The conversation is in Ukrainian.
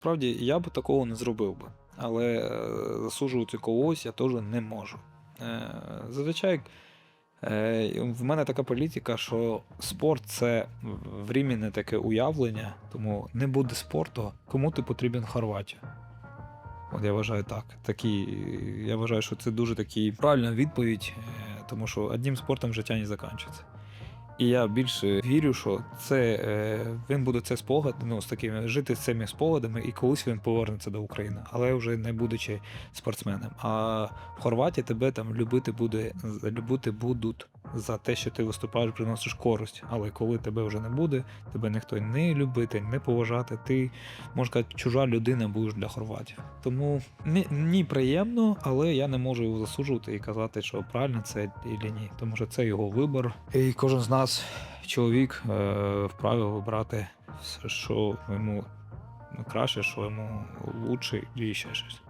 Справді, я б такого не зробив би, але засуджувати когось я теж не можу. Зазвичай в мене така політика, що спорт це временне таке уявлення, тому не буде спорту, кому ти потрібен Хорватія. От я вважаю так. Я вважаю, що це дуже такі правильна відповідь, тому що одним спортом життя не закінчується. І я більше вірю, що він буде це спогад, ну, з такими жити з цими спогадами, і колись він повернеться до України, але вже не будучи спортсменом. А в Хорватії тебе там любити будуть за те, що ти виступаєш, приносиш користь. Але коли тебе вже не буде, тебе ніхто не любити, не поважати, ти, можна сказати, чужа людина будеш для хорватів. Тому ні приємно, але я не можу його засуджувати і казати, що правильно це і ні. Тому що це його вибір. І кожен з нас, чоловік, вправі вибрати, що йому краще, що йому лучше і ще щось.